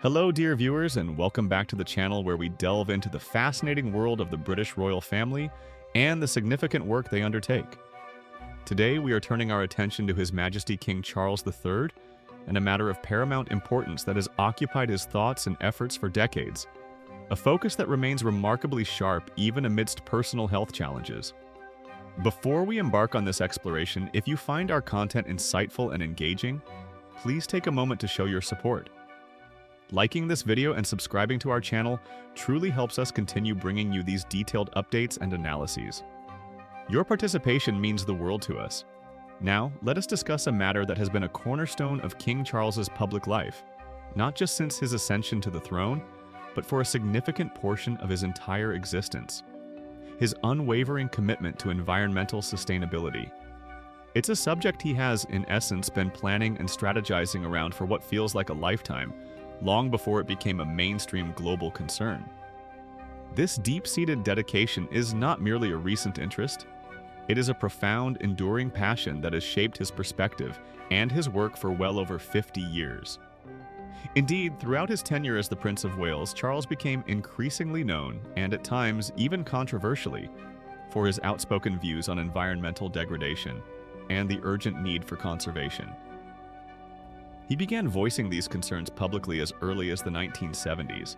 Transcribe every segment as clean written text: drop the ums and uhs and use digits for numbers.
Hello, dear viewers, and welcome back to the channel where we delve into the fascinating world of the British royal family and the significant work they undertake. Today, we are turning our attention to His Majesty King Charles III and a matter of paramount importance that has occupied his thoughts and efforts for decades, a focus that remains remarkably sharp even amidst personal health challenges. Before we embark on this exploration, if you find our content insightful and engaging, please take a moment to show your support. Liking this video and subscribing to our channel truly helps us continue bringing you these detailed updates and analyses. Your participation means the world to us. Now, let us discuss a matter that has been a cornerstone of King Charles's public life, not just since his ascension to the throne, but for a significant portion of his entire existence: his unwavering commitment to environmental sustainability. It's a subject he has, in essence, been planning and strategizing around for what feels like a lifetime, long before it became a mainstream global concern. This deep-seated dedication is not merely a recent interest. It is a profound, enduring passion that has shaped his perspective and his work for well over 50 years. Indeed, throughout his tenure as the Prince of Wales, Charles became increasingly known, and at times even controversially, for his outspoken views on environmental degradation and the urgent need for conservation. He began voicing these concerns publicly as early as the 1970s,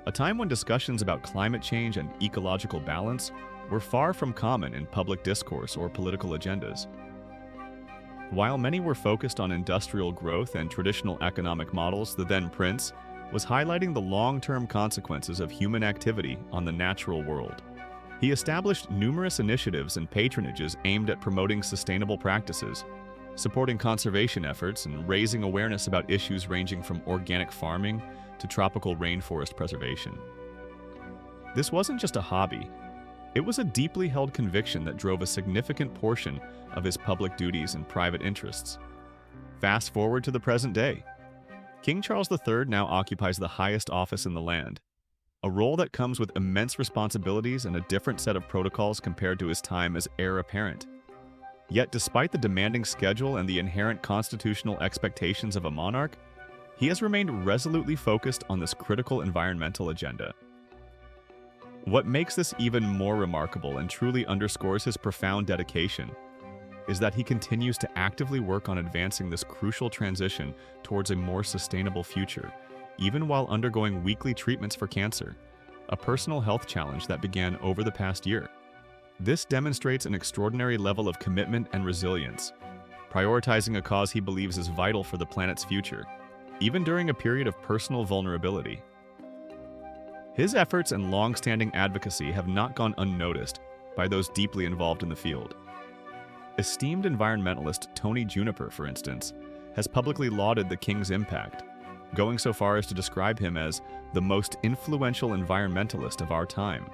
a time when discussions about climate change and ecological balance were far from common in public discourse or political agendas. While many were focused on industrial growth and traditional economic models, the then prince was highlighting the long-term consequences of human activity on the natural world. He established numerous initiatives and patronages aimed at promoting sustainable practices, supporting conservation efforts, and raising awareness about issues ranging from organic farming to tropical rainforest preservation. This wasn't just a hobby. It was a deeply held conviction that drove a significant portion of his public duties and private interests. Fast forward to the present day. King Charles III now occupies the highest office in the land, a role that comes with immense responsibilities and a different set of protocols compared to his time as heir apparent. Yet, despite the demanding schedule and the inherent constitutional expectations of a monarch, he has remained resolutely focused on this critical environmental agenda. What makes this even more remarkable and truly underscores his profound dedication is that he continues to actively work on advancing this crucial transition towards a more sustainable future, even while undergoing weekly treatments for cancer, a personal health challenge that began over the past year. This demonstrates an extraordinary level of commitment and resilience, prioritizing a cause he believes is vital for the planet's future, even during a period of personal vulnerability. His efforts and long-standing advocacy have not gone unnoticed by those deeply involved in the field. Esteemed environmentalist Tony Juniper, for instance, has publicly lauded the king's impact, going so far as to describe him as the most influential environmentalist of our time.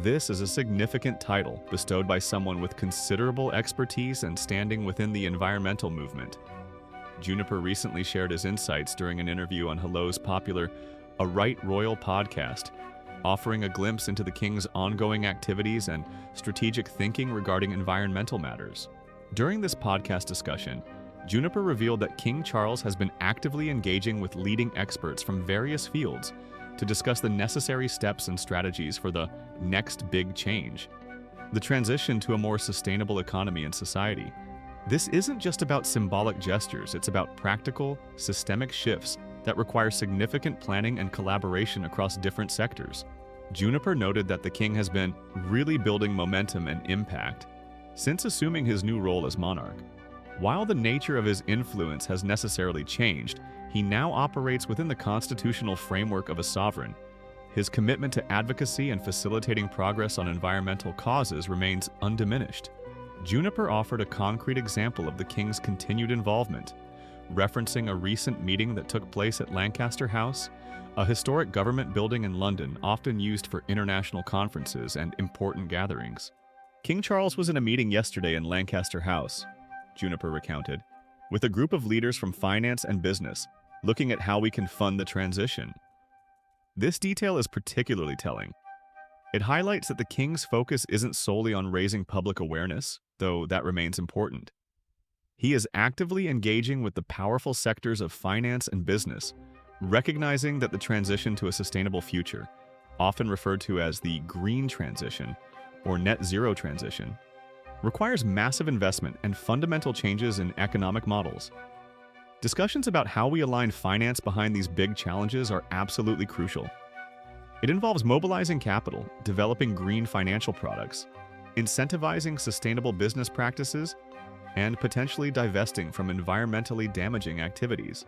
This is a significant title bestowed by someone with considerable expertise and standing within the environmental movement. Juniper recently shared his insights during an interview on Hello's popular A Right Royal podcast, offering a glimpse into the king's ongoing activities and strategic thinking regarding environmental matters. During this podcast discussion, Juniper revealed that King Charles has been actively engaging with leading experts from various fields to discuss the necessary steps and strategies for the next big change, the transition to a more sustainable economy and society. This isn't just about symbolic gestures, it's about practical, systemic shifts that require significant planning and collaboration across different sectors. Juniper noted that the king has been really building momentum and impact since assuming his new role as monarch. While the nature of his influence has necessarily changed, he now operates within the constitutional framework of a sovereign. His commitment to advocacy and facilitating progress on environmental causes remains undiminished. Juniper offered a concrete example of the king's continued involvement, referencing a recent meeting that took place at Lancaster House, a historic government building in London often used for international conferences and important gatherings. King Charles was in a meeting yesterday in Lancaster House, Juniper recounted, with a group of leaders from finance and business, looking at how we can fund the transition. This detail is particularly telling. It highlights that the king's focus isn't solely on raising public awareness, though that remains important. He is actively engaging with the powerful sectors of finance and business, Recognizing that the transition to a sustainable future, often referred to as the green transition or net zero transition, requires massive investment and fundamental changes in economic models. Discussions about how we align finance behind these big challenges are absolutely crucial. It involves mobilizing capital, developing green financial products, incentivizing sustainable business practices, and potentially divesting from environmentally damaging activities.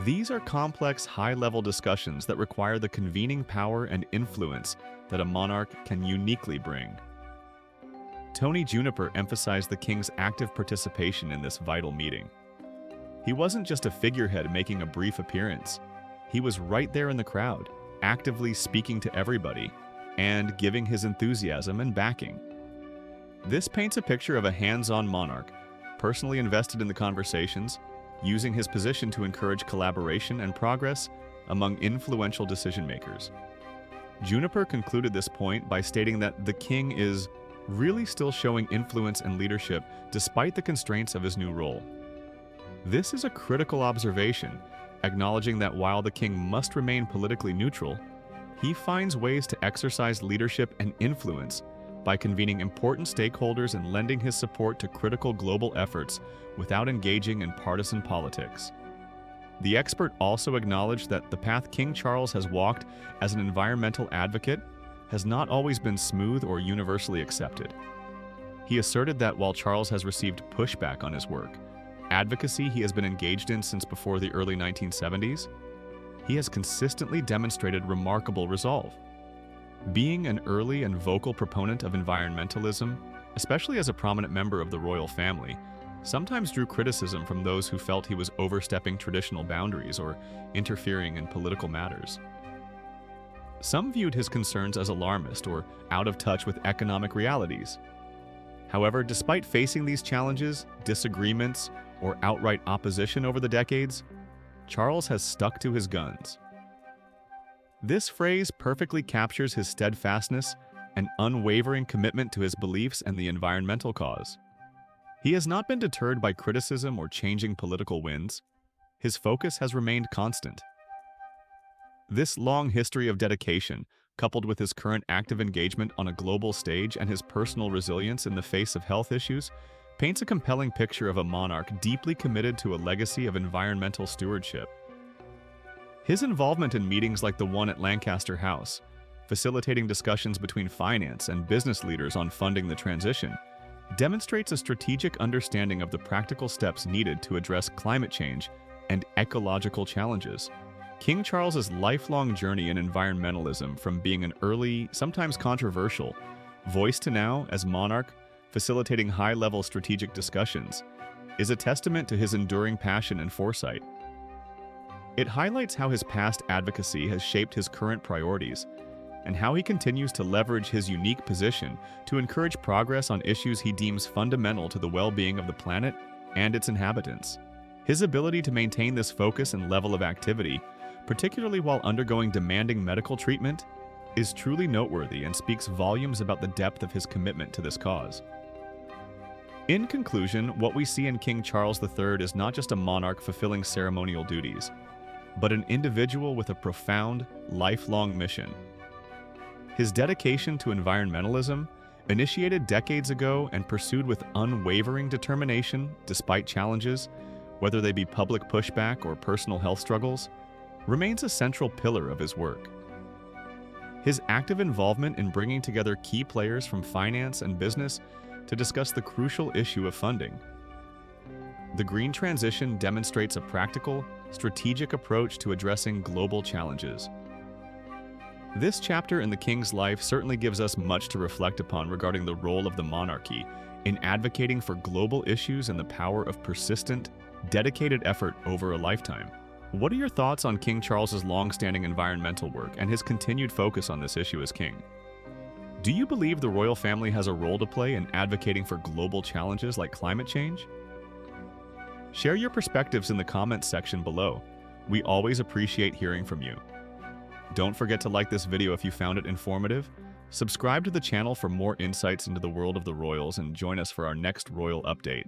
These are complex, high-level discussions that require the convening power and influence that a monarch can uniquely bring. Tony Juniper emphasized the king's active participation in this vital meeting. He wasn't just a figurehead making a brief appearance. He was right there in the crowd, actively speaking to everybody and giving his enthusiasm and backing. This paints a picture of a hands-on monarch, personally invested in the conversations, using his position to encourage collaboration and progress among influential decision-makers. Juniper concluded this point by stating that the king is really still showing influence and leadership despite the constraints of his new role. This is a critical observation, acknowledging that while the king must remain politically neutral, he finds ways to exercise leadership and influence by convening important stakeholders and lending his support to critical global efforts without engaging in partisan politics. The expert also acknowledged that the path King Charles has walked as an environmental advocate has not always been smooth or universally accepted. He asserted that while Charles has received pushback on his work, advocacy he has been engaged in since before the early 1970s, he has consistently demonstrated remarkable resolve. Being an early and vocal proponent of environmentalism, especially as a prominent member of the royal family, sometimes drew criticism from those who felt he was overstepping traditional boundaries or interfering in political matters. Some viewed his concerns as alarmist or out of touch with economic realities. However, despite facing these challenges, disagreements, or outright opposition over the decades, Charles has stuck to his guns. This phrase perfectly captures his steadfastness and unwavering commitment to his beliefs and the environmental cause. He has not been deterred by criticism or changing political winds. His focus has remained constant. This long history of dedication, coupled with his current active engagement on a global stage and his personal resilience in the face of health issues, paints a compelling picture of a monarch deeply committed to a legacy of environmental stewardship. His involvement in meetings like the one at Lancaster House, facilitating discussions between finance and business leaders on funding the transition, demonstrates a strategic understanding of the practical steps needed to address climate change and ecological challenges. King Charles's lifelong journey in environmentalism, from being an early, sometimes controversial, voice to now, as monarch, facilitating high-level strategic discussions, is a testament to his enduring passion and foresight. It highlights how his past advocacy has shaped his current priorities, and how he continues to leverage his unique position to encourage progress on issues he deems fundamental to the well-being of the planet and its inhabitants. His ability to maintain this focus and level of activity, particularly while undergoing demanding medical treatment, is truly noteworthy and speaks volumes about the depth of his commitment to this cause. In conclusion, what we see in King Charles III is not just a monarch fulfilling ceremonial duties, but an individual with a profound, lifelong mission. His dedication to environmentalism, initiated decades ago and pursued with unwavering determination despite challenges, whether they be public pushback or personal health struggles, remains a central pillar of his work. His active involvement in bringing together key players from finance and business to discuss the crucial issue of funding. The green transition demonstrates a practical, strategic approach to addressing global challenges. This chapter in the king's life certainly gives us much to reflect upon regarding the role of the monarchy in advocating for global issues and the power of persistent, dedicated effort over a lifetime. What are your thoughts on King Charles's long-standing environmental work and his continued focus on this issue as king? Do you believe the royal family has a role to play in advocating for global challenges like climate change? Share your perspectives in the comments section below. We always appreciate hearing from you. Don't forget to like this video if you found it informative, subscribe to the channel for more insights into the world of the royals, and join us for our next royal update.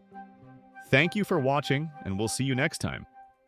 Thank you for watching, and we'll see you next time.